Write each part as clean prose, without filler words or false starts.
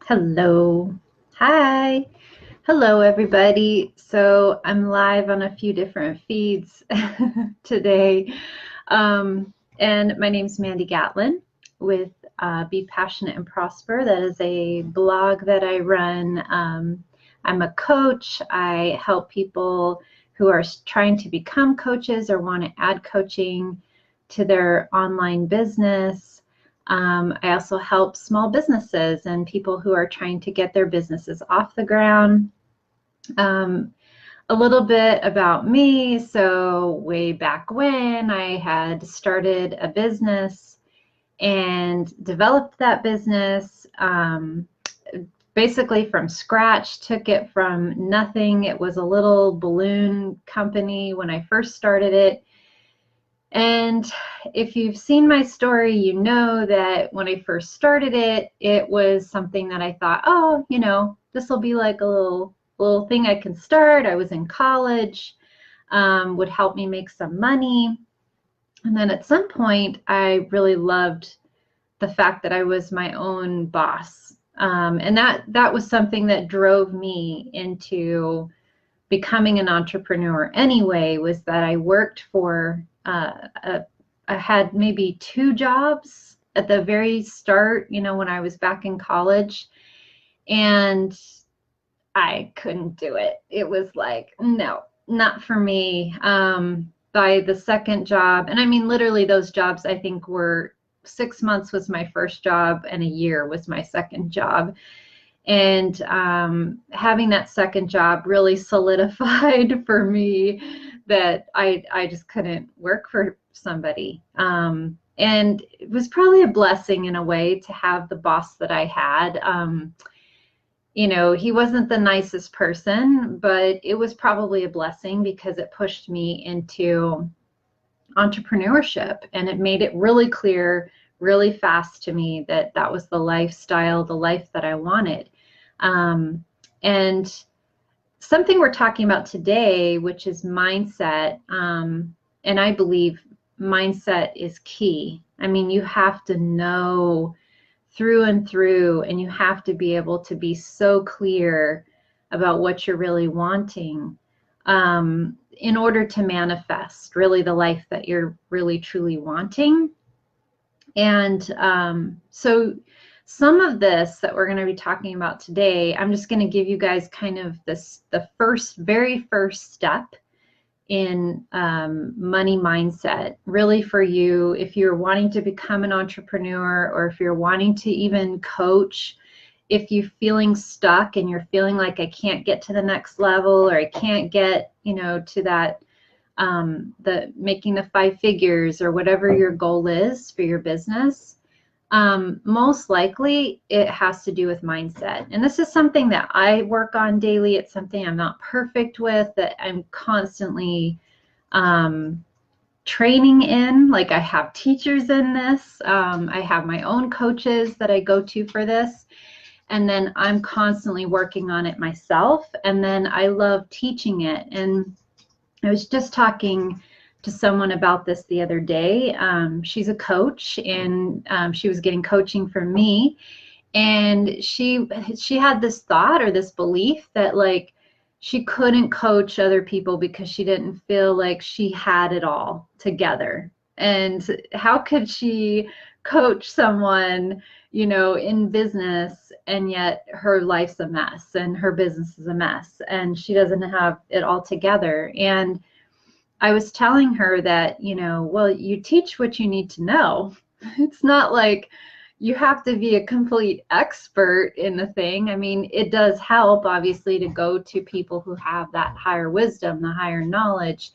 Hello. Hi. Hello, everybody. So I'm live on a few different feeds today. And my name's Mandy Gatlin with Be Passionate and Prosper. That is a blog that I run. I'm a coach. I help people who are trying to become coaches or want to add coaching to their online business. I also help small businesses and people who are trying to get their businesses off the ground. A little bit about me. So way back when I had started a business and developed that business basically from scratch, took it from nothing. It was a little balloon company when I first started it. And if you've seen my story, you know that when I first started it, it was something that I thought, oh, this will be like a little thing I can start. I was in college, would help me make some money. And then at some point, I really loved the fact that I was my own boss. And that was something that drove me into becoming an entrepreneur anyway, was that I worked for I had maybe 2 jobs at the very start, when I was back in college, and I couldn't do it. It was like, no, not for me. By the second job, and I mean, literally those jobs, I think were 6 months was my first job and a year was my second job. And having that second job really solidified for me that I just couldn't work for somebody. And it was probably a blessing in a way to have the boss that I had. He wasn't the nicest person, but it was probably a blessing because it pushed me into entrepreneurship, and it made it really clear really fast to me that that was the lifestyle, the life that I wanted. And something we're talking about today, which is mindset, and I believe mindset is key. I mean, you have to know through and through, and you have to be able to be so clear about what you're really wanting in order to manifest really the life that you're really truly wanting. And so some of this that we're going to be talking about today, I'm just going to give you guys kind of the very first step in money mindset, really for you if you're wanting to become an entrepreneur, or if you're wanting to even coach, if you're feeling stuck and you're feeling like I can't get to the next level, or I can't get, to that the making the 5 figures or whatever your goal is for your business. Most likely it has to do with mindset. And this is something that I work on daily. It's something I'm not perfect with, that I'm constantly training in. Like, I have teachers in this. I have my own coaches that I go to for this. And then I'm constantly working on it myself. And then I love teaching it. And I was just talking to someone about this the other day. She's a coach, and she was getting coaching from me, and she had this thought or this belief that like she couldn't coach other people because she didn't feel like she had it all together. And how could she coach someone, in business, and yet her life's a mess and her business is a mess and she doesn't have it all together? And I was telling her that, well, you teach what you need to know. It's not like you have to be a complete expert in the thing. I mean, it does help, obviously, to go to people who have that higher wisdom, the higher knowledge.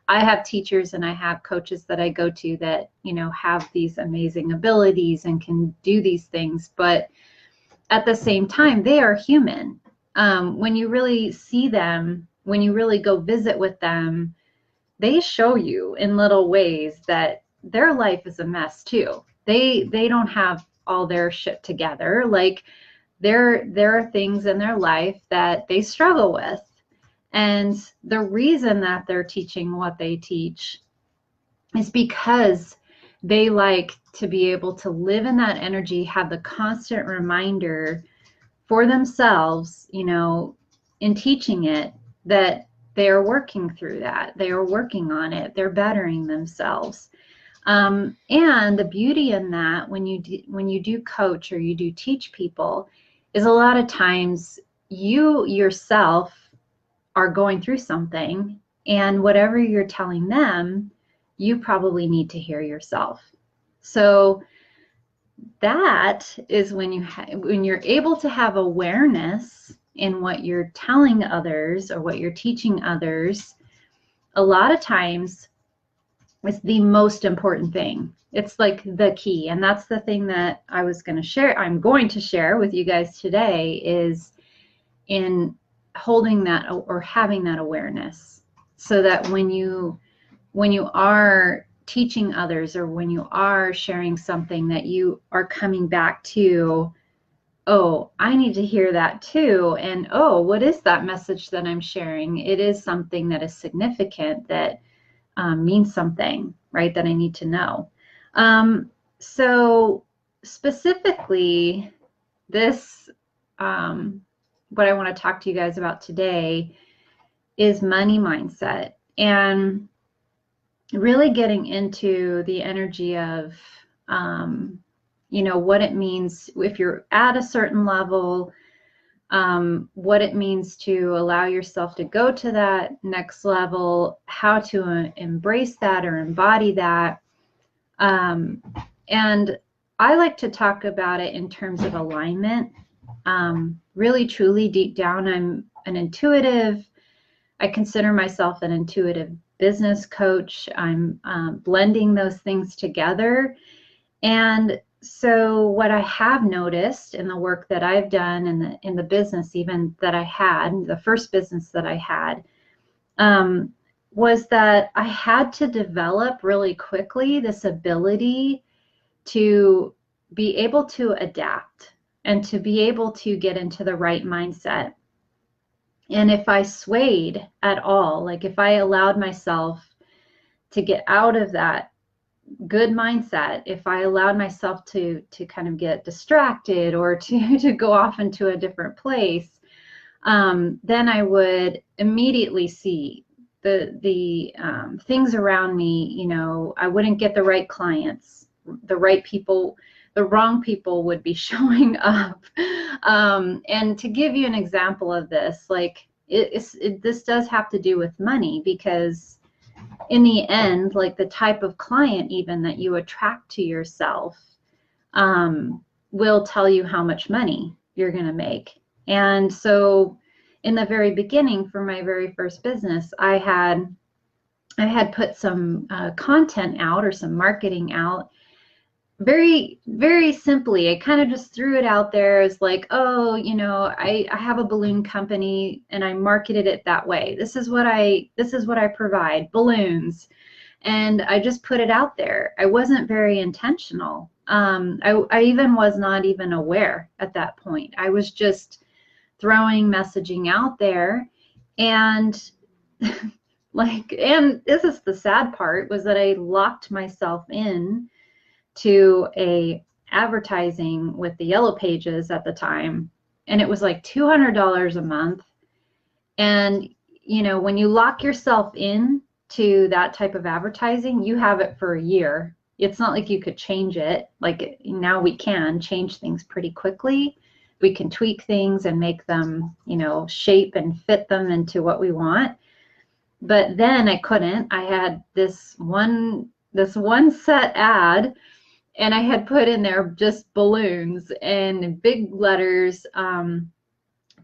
I have teachers and I have coaches that I go to that, have these amazing abilities and can do these things. But at the same time, they are human. When you really see them, when you really go visit with them, they show you in little ways that their life is a mess too. They don't have all their shit together. Like, there are things in their life that they struggle with. And the reason that they're teaching what they teach is because they like to be able to live in that energy, have the constant reminder for themselves, you know, in teaching it, that they are working through that. They are working on it. They're bettering themselves. And the beauty in that, when you do coach or you do teach people, is a lot of times you yourself are going through something, and whatever you're telling them, you probably need to hear yourself. So that is when when you're able to have awareness in what you're telling others or what you're teaching others. A lot of times it's the most important thing. It's like the key. And that's the thing that I'm going to share with you guys today, is in holding that or having that awareness, so that when you are teaching others, or when you are sharing something, that you are coming back to, oh, I need to hear that too. And oh, what is that message that I'm sharing? It is something that is significant, that means something, right, that I need to know. So specifically, this, what I want to talk to you guys about today is money mindset, and really getting into the energy of, you know, what it means if you're at a certain level, what it means to allow yourself to go to that next level, how to embrace that or embody that. And I like to talk about it in terms of alignment. Really, truly, deep down, I'm an intuitive. I consider myself an intuitive business coach. I'm blending those things together. And so what I have noticed in the work that I've done in the business, even that I had, the first business that I had, was that I had to develop really quickly this ability to be able to adapt and to be able to get into the right mindset. And if I swayed at all, like if I allowed myself to get out of that good mindset, if I allowed myself to kind of get distracted or to go off into a different place, then I would immediately see the things around me. You know, I wouldn't get the right clients, the right people. The wrong people would be showing up. And to give you an example of this, like this does have to do with money, because in the end, like the type of client even that you attract to yourself will tell you how much money you're going to make. And so in the very beginning, for my very first business, I had put some content out, or some marketing out, very, very simply. I kind of just threw it out there as like, oh, you know, I have a balloon company, and I marketed it that way. This is what I provide, balloons. And I just put it out there. I wasn't very intentional. I even was not even aware at that point. I was just throwing messaging out there. And and this is the sad part, was that I locked myself in to a advertising with the Yellow Pages at the time, and it was like $200 a month. And you know, when you lock yourself in to that type of advertising, you have it for a year. It's not like you could change it. Like now we can change things pretty quickly. We can tweak things and make them, you know, shape and fit them into what we want. But then I couldn't. I had this one set ad, and I had put in there just balloons and big letters,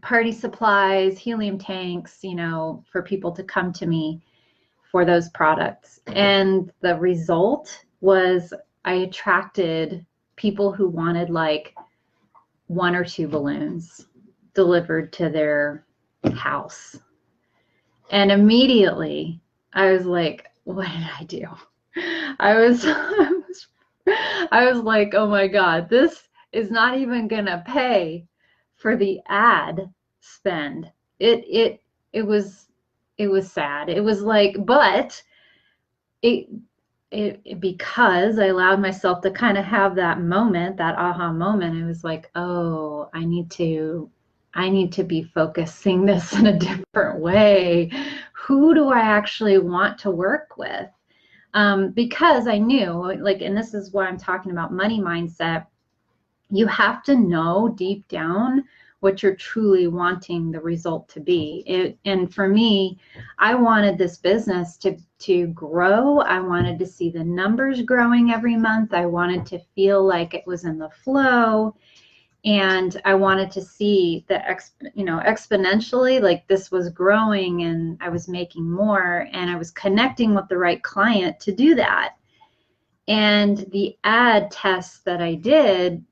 party supplies, helium tanks, you know, for people to come to me for those products. And the result was I attracted people who wanted like 1 or 2 balloons delivered to their house. And immediately I was like, what did I do? I was like, oh my God, this is not even gonna pay for the ad spend. It was sad. It was like, but it because I allowed myself to kind of have that moment, that aha moment, I was like, oh, I need to I need to be focusing this in a different way. Who do I actually want to work with? Because I knew, like, and this is why I'm talking about money mindset, you have to know deep down what you're truly wanting the result to be. And for me, I wanted this business to grow. I wanted to see the numbers growing every month. I wanted to feel like it was in the flow. And I wanted to see that, exponentially, like this was growing and I was making more and I was connecting with the right client to do that. And the ad tests that I did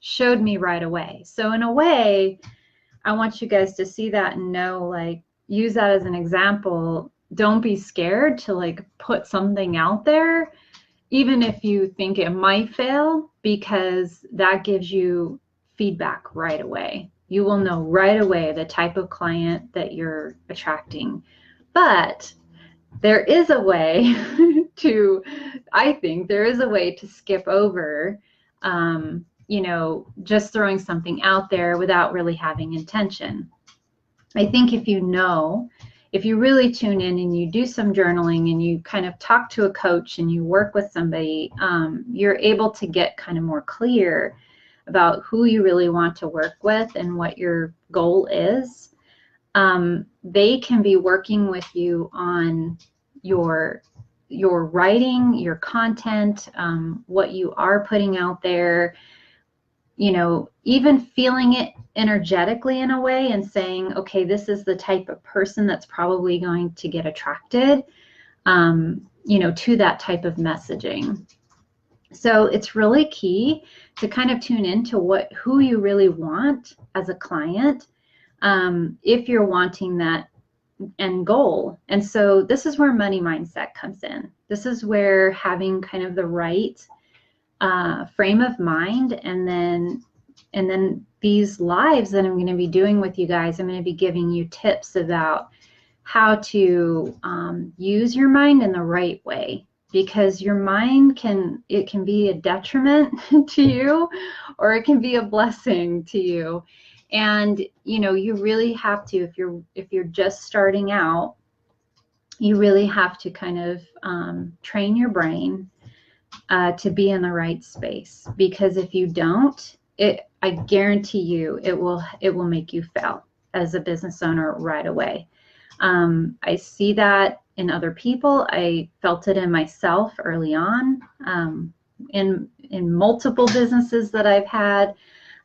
showed me right away. So in a way, I want you guys to see that and know, like, use that as an example. Don't be scared to like put something out there, even if you think it might fail, because that gives you feedback right away. You will know right away the type of client that you're attracting. But there is a way I think there is a way to skip over, just throwing something out there without really having intention. I think if you really tune in and you do some journaling and you kind of talk to a coach and you work with somebody, you're able to get kind of more clear about who you really want to work with and what your goal is. They can be working with you on your writing, your content, what you are putting out there, even feeling it energetically in a way and saying, okay, this is the type of person that's probably going to get attracted, to that type of messaging. So it's really key to kind of tune into who you really want as a client, if you're wanting that end goal. And so this is where money mindset comes in. This is where having kind of the right frame of mind, and then these lives that I'm going to be doing with you guys, I'm going to be giving you tips about how to use your mind in the right way, because your mind can be a detriment to you, or it can be a blessing to you. And you really have to, if you're just starting out, you really have to kind of train your brain to be in the right space, because if you don't, I guarantee you it will make you fail as a business owner right away. I see that in other people. I felt it in myself early on, in multiple businesses that I've had.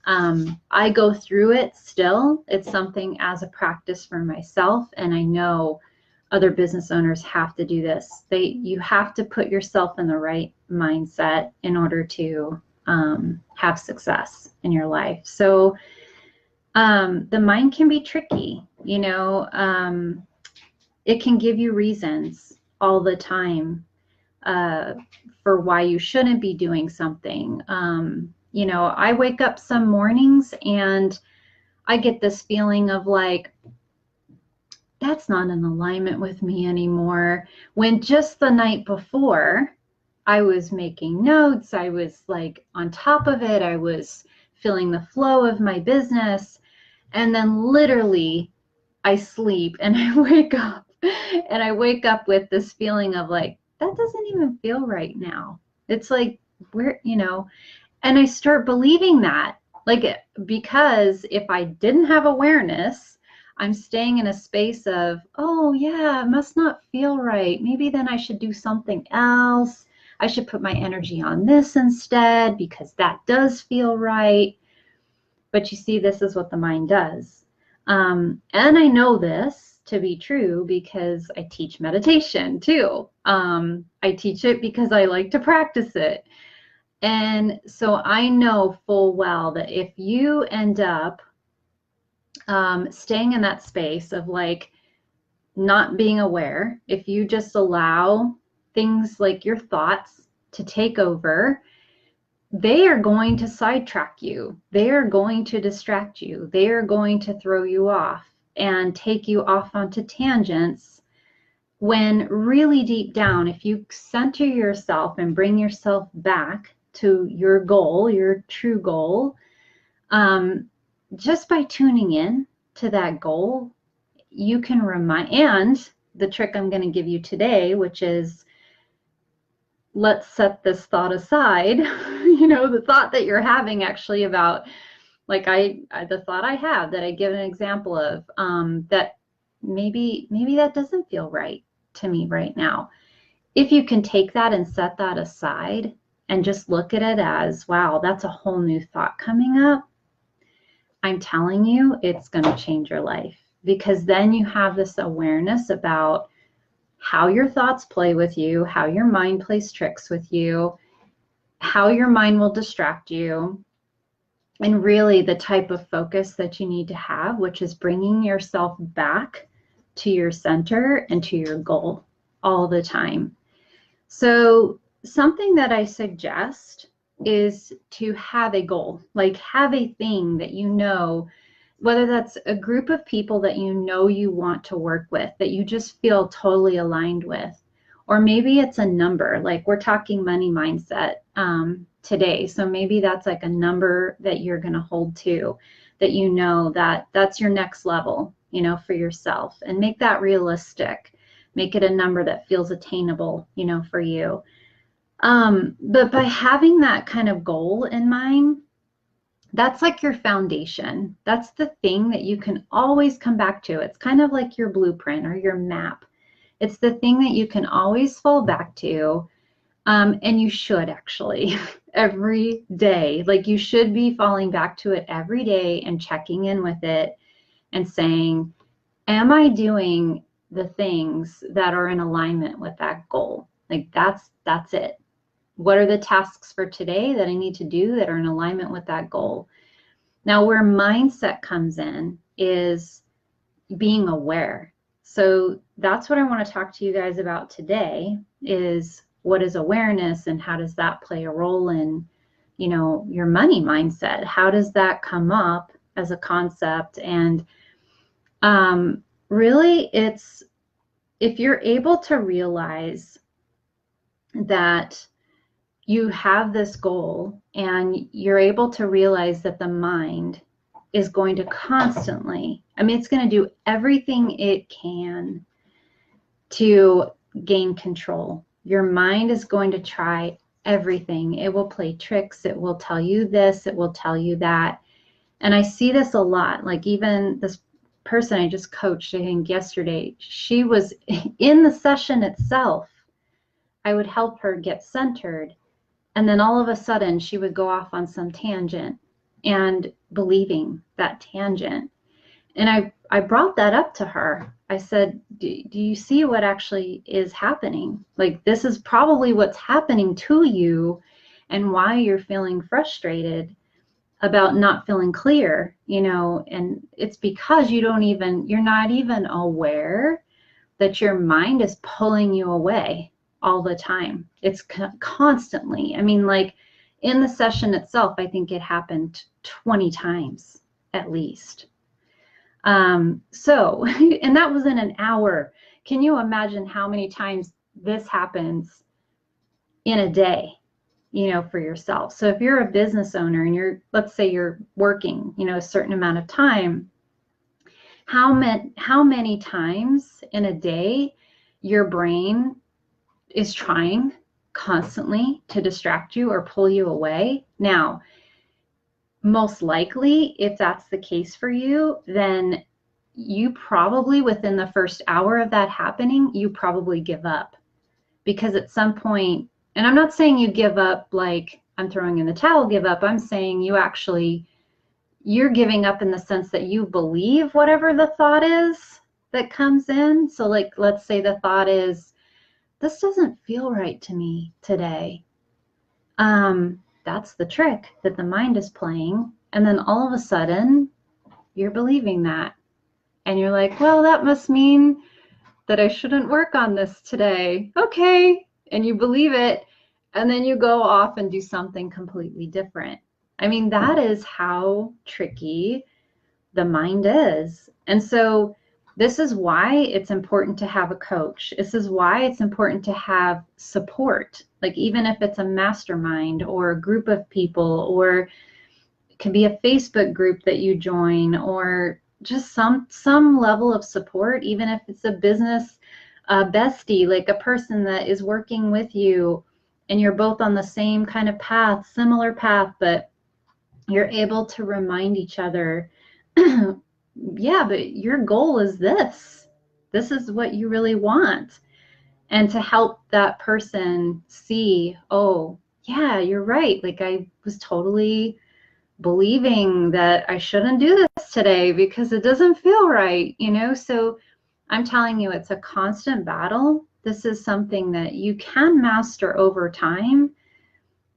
I go through it still. It's something as a practice for myself, and I know other business owners have to do this. You have to put yourself in the right mindset in order to have success in your life. So the mind can be tricky, it can give you reasons all the time for why you shouldn't be doing something. I wake up some mornings and I get this feeling of like, that's not in alignment with me anymore. When just the night before, I was making notes, I was like on top of it, I was feeling the flow of my business, and then literally I sleep and I wake up with this feeling of like, that doesn't even feel right now. It's like, and I start believing that, because if I didn't have awareness, I'm staying in a space of, oh yeah, it must not feel right. Maybe then I should do something else. I should put my energy on this instead because that does feel right. But you see, this is what the mind does. And I know this to be true because I teach meditation too. I teach it because I like to practice it. And so I know full well that if you end up staying in that space of like not being aware, if you just allow things like your thoughts to take over, they are going to sidetrack you. They are going to distract you. They are going to throw you off and take you off onto tangents, when really deep down, if you center yourself and bring yourself back to your goal, your true goal, just by tuning in to that goal, you can remind, and the trick I'm going to give you today, which is, let's set this thought aside, the thought that you're having actually about, like the thought I have that I give an example of, that maybe that doesn't feel right to me right now. If you can take that and set that aside and just look at it as, wow, that's a whole new thought coming up, I'm telling you, it's going to change your life, because then you have this awareness about how your thoughts play with you, how your mind plays tricks with you, how your mind will distract you, and really the type of focus that you need to have, which is bringing yourself back to your center and to your goal all the time. So something that I suggest is to have a goal, like have a thing that whether that's a group of people that you want to work with, that you just feel totally aligned with, or maybe it's a number, like we're talking money mindset today. So maybe that's like a number that you're going to hold to, that that's your next level, for yourself, and make that realistic. Make it a number that feels attainable, for you. But by having that kind of goal in mind, that's like your foundation. That's the thing that you can always come back to. It's kind of like your blueprint or your map. It's the thing that you can always fall back to. And you should actually every day. Like you should be falling back to it every day and checking in with it and saying, am I doing the things that are in alignment with that goal? Like that's it. What are the tasks for today that I need to do that are in alignment with that goal? Now, where mindset comes in is being aware. So that's what I want to talk to you guys about today, is what is awareness and how does that play a role in, your money mindset? How does that come up as a concept? And really, it's if you're able to realize that you have this goal and you're able to realize that the mind is going to constantly, it's going to do everything it can to gain control. Your mind is going to try everything. It will play tricks. It will tell you this. It will tell you that. And I see this a lot. Like even this person I just coached, I think yesterday, she was in the session itself. I would help her get centered. And then all of a sudden she would go off on some tangent and believing that tangent. And I brought that up to her. I said, do you see what actually is happening? Like this is probably what's happening to you and why you're feeling frustrated about not feeling clear, and it's because you're not even aware that your mind is pulling you away all the time. It's constantly. Like in the session itself, I think it happened 20 times at least. So, and that was in an hour. Can you imagine how many times this happens in a day, for yourself? So if you're a business owner and let's say you're working, a certain amount of time, how many times in a day your brain is trying constantly to distract you or pull you away? Now, most likely, if that's the case for you, then you probably, within the first hour of that happening, you probably give up. Because at some point, and I'm not saying you give up like I'm throwing in the towel, give up. I'm saying you're giving up in the sense that you believe whatever the thought is that comes in. So like, let's say the thought is, this doesn't feel right to me today. That's the trick that the mind is playing. And then all of a sudden you're believing that. And you're like, well, that must mean that I shouldn't work on this today. Okay. And you believe it. And then you go off and do something completely different. That is how tricky the mind is. And so this is why it's important to have a coach. This is why it's important to have support. Like even if it's a mastermind or a group of people, or it can be a Facebook group that you join, or just some level of support, even if it's a business bestie, like a person that is working with you and you're both on the same kind of path, similar path, but you're able to remind each other, yeah, but your goal is this. This is what you really want. And to help that person see, oh, yeah, you're right. Like I was totally believing that I shouldn't do this today because it doesn't feel right, you know? So I'm telling you, it's a constant battle. This is something that you can master over time,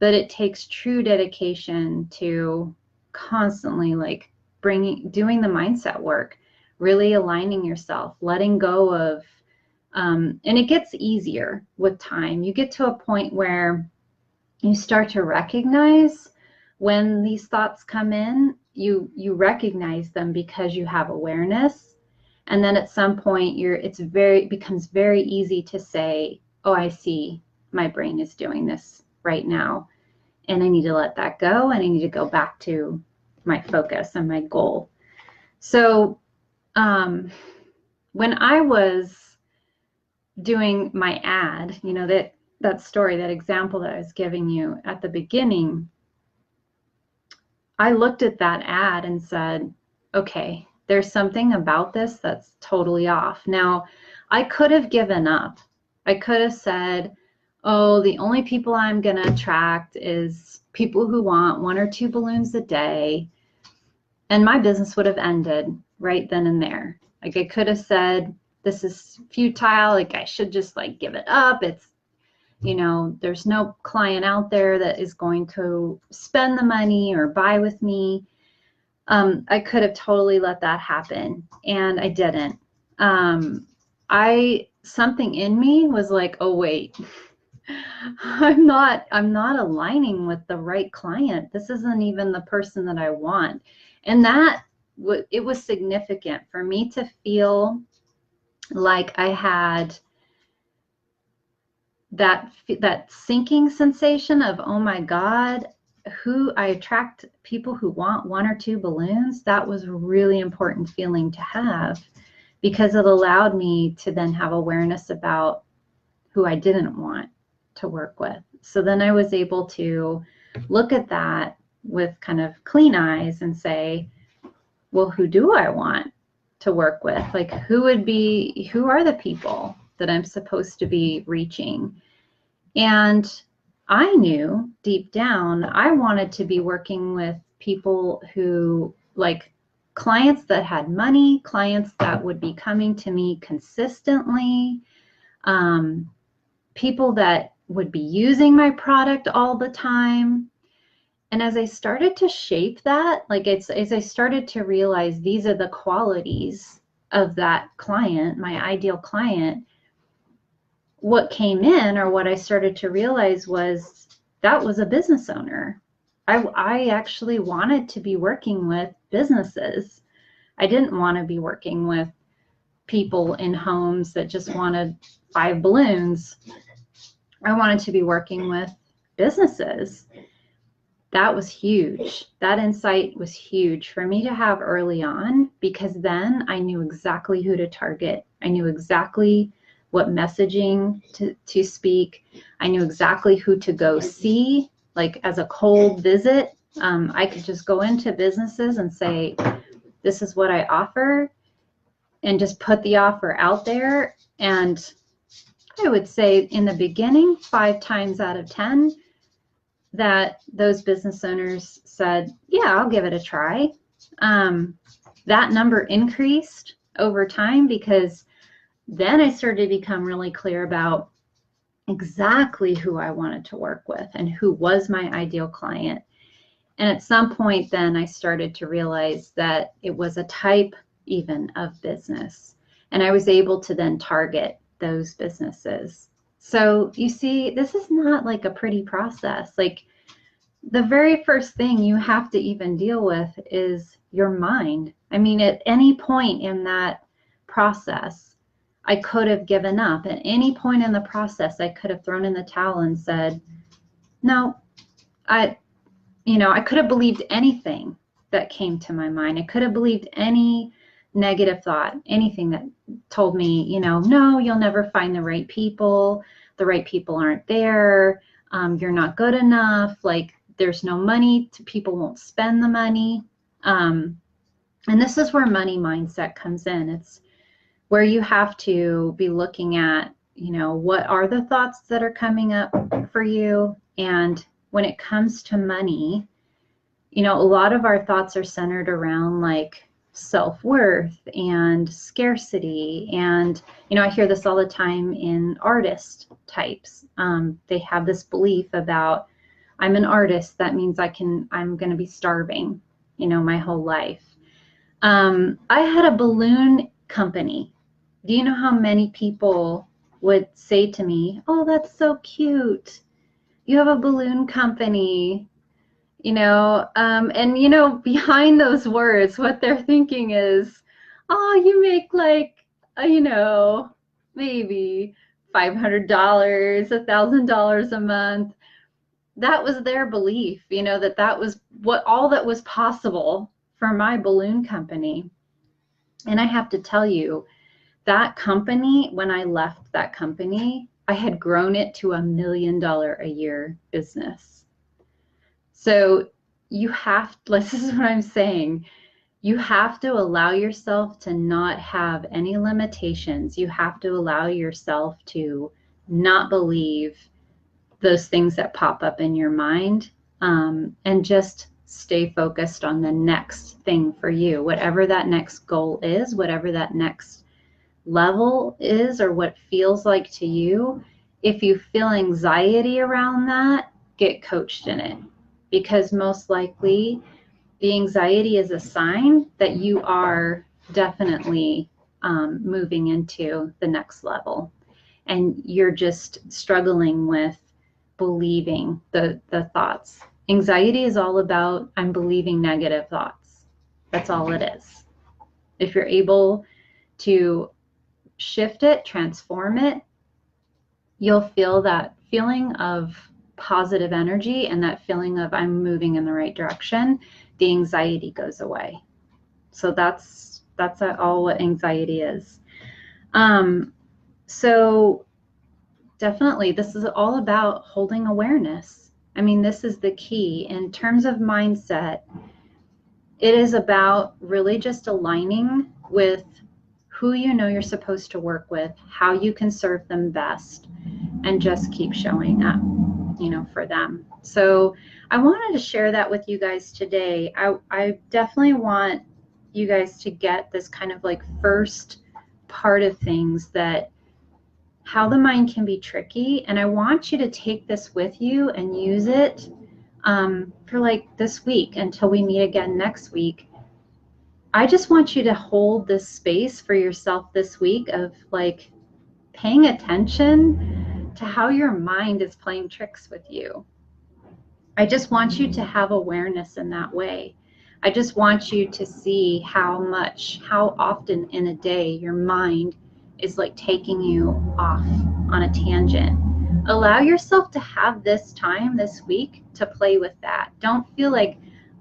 but it takes true dedication to constantly like doing the mindset work, really aligning yourself, letting go of, and it gets easier with time. You get to a point where you start to recognize when these thoughts come in, you recognize them because you have awareness. And then at some point it becomes very easy to say, oh, I see my brain is doing this right now. And I need to let that go. And I need to go back to my focus and my goal. So when I was doing my ad, you know, that story, that example that I was giving you at the beginning, I looked at that ad and said, okay, there's something about this that's totally off. Now, I could have given up. I could have said, oh, the only people I'm going to attract is people who want 1 or 2 balloons a day. And my business would have ended right then and there. Like I could have said, this is futile. Like I should just like give it up. It's, you know, there's no client out there that is going to spend the money or buy with me. I could have totally let that happen, and I didn't. Something in me was like, oh wait, I'm not aligning with the right client. This isn't even the person that I want. And it was significant for me to feel like I had that sinking sensation of, oh my God, I attract people who want 1 or 2 balloons. That was a really important feeling to have, because it allowed me to then have awareness about who I didn't want to work with. So then I was able to look at that with kind of clean eyes and say, well, who do I want to work with? Like who are the people that I'm supposed to be reaching? And I knew deep down I wanted to be working with people who, like, clients that had money, clients that would be coming to me consistently, people that would be using my product all the time. And as I started to shape that, as I started to realize these are the qualities of that client, my ideal client, what came in, or what I started to realize, was that was a business owner. I actually wanted to be working with businesses. I didn't want to be working with people in homes that just wanted 5 balloons. I wanted to be working with businesses. That was huge. That insight was huge for me to have early on, because then I knew exactly who to target. I knew exactly what messaging to speak. I knew exactly who to go see, like as a cold visit. I could just go into businesses and say, this is what I offer, and just put the offer out there. And I would say in the beginning, 5 times out of 10, that those business owners said, yeah, I'll give it a try. That number increased over time, because then I started to become really clear about exactly who I wanted to work with and who was my ideal client. And at some point then I started to realize that it was a type even of business, and I was able to then target those businesses. So you see, this is not like a pretty process. Like the very first thing you have to even deal with is your mind. I mean, at any point in that process, I could have given up. At any point in the process, I could have thrown in the towel and said, no, I could have believed anything that came to my mind. I could have believed any negative thought, anything that told me, no, you'll never find the right people. The right people aren't there. You're not good enough. Like, there's no money. People won't spend the money. And this is where money mindset comes in. It's where you have to be looking at, what are the thoughts that are coming up for you? And when it comes to money, a lot of our thoughts are centered around like self-worth and scarcity. And, I hear this all the time in artist types. They have this belief about, I'm an artist. That means I'm going to be starving, my whole life. I had a balloon company. Do you know how many people would say to me, oh, that's so cute. You have a balloon company, and behind those words, what they're thinking is, oh, you make like, maybe $500, $1,000 a month. That was their belief, that was all that was possible for my balloon company. And I have to tell you, that company, when I left that company, I had grown it to $1 million a year business. So this is what I'm saying. You have to allow yourself to not have any limitations. You have to allow yourself to not believe those things that pop up in your mind, and just stay focused on the next thing for you, whatever that next goal is, whatever that next level is, or what feels like to you. If you feel anxiety around that, get coached in it, because most likely the anxiety is a sign that you are definitely moving into the next level, and you're just struggling with believing the thoughts. Anxiety is all about, I'm believing negative thoughts. That's all it is. If you're able to shift it, transform it, you'll feel that feeling of positive energy and that feeling of I'm moving in the right direction. The anxiety goes away. So that's all what anxiety is. So definitely, this is all about holding awareness. I mean, this is the key. In terms of mindset, it is about really just aligning with who you're supposed to work with, how you can serve them best, and just keep showing up, for them. So I wanted to share that with you guys today. I definitely want you guys to get this kind of like first part of things, that how the mind can be tricky. And I want you to take this with you and use it for like this week until we meet again next week. I just want you to hold this space for yourself this week of like paying attention to how your mind is playing tricks with you. I just want you to have awareness in that way. I just want you to see how often in a day your mind is like taking you off on a tangent. Allow yourself to have this time this week to play with that. Don't feel like,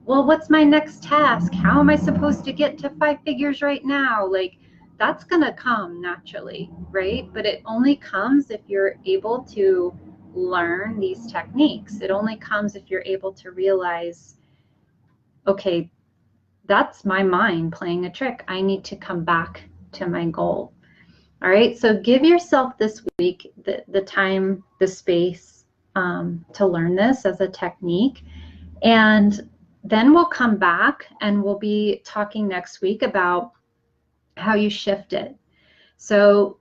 well, what's my next task? How am I supposed to get to 5 figures right now? Like, that's going to come naturally, right? But it only comes if you're able to learn these techniques. It only comes if you're able to realize, okay, that's my mind playing a trick. I need to come back to my goal. All right, so give yourself this week the time, the space to learn this as a technique. And then we'll come back and we'll be talking next week about how you shift it. So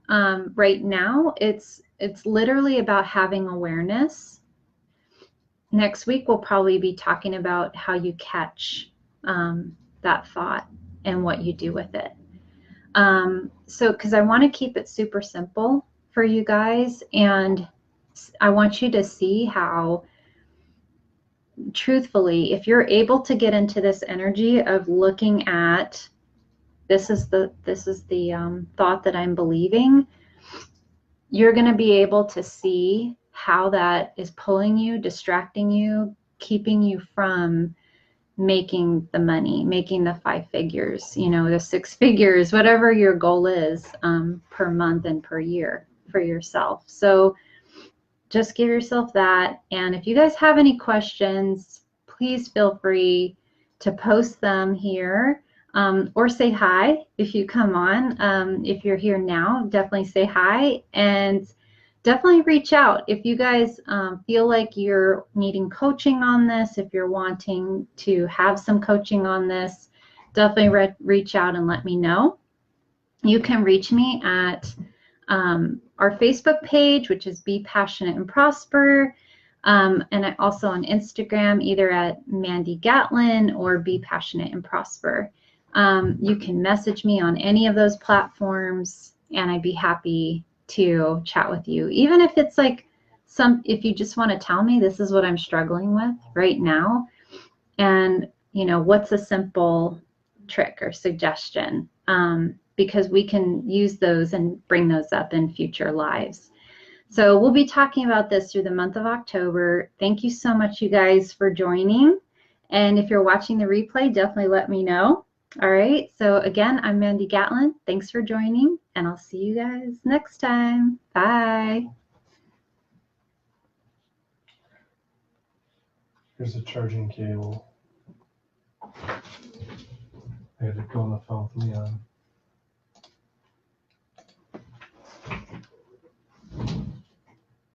right now, it's literally about having awareness. Next week, we'll probably be talking about how you catch that thought and what you do with it. So, because I want to keep it super simple for you guys, and I want you to see how, truthfully, if you're able to get into this energy of looking at, this is the thought that I'm believing, you're going to be able to see how that is pulling you, distracting you, keeping you from making the money, making the 5 figures, the 6 figures, whatever your goal is per month and per year for yourself. So just give yourself that. And if you guys have any questions, please feel free to post them here or say hi if you come on. If you're here now, definitely say hi and definitely reach out. If you guys feel like you're needing coaching on this, if you're wanting to have some coaching on this, definitely reach out and let me know. You can reach me at our Facebook page, which is Be Passionate and Prosper. And I also on Instagram, either at Mandy Gatlin or Be Passionate and Prosper. You can message me on any of those platforms, and I'd be happy to chat with you. Even if it's like if you just want to tell me this is what I'm struggling with right now, and what's a simple trick or suggestion, because we can use those and bring those up in future lives. So we'll be talking about this through the month of October. Thank you so much, you guys, for joining. And if you're watching the replay, definitely let me know. All right. So again, I'm Mandy Gatlin. Thanks for joining, and I'll see you guys next time. Bye. Here's a charging cable. I had to go on the phone with Leon.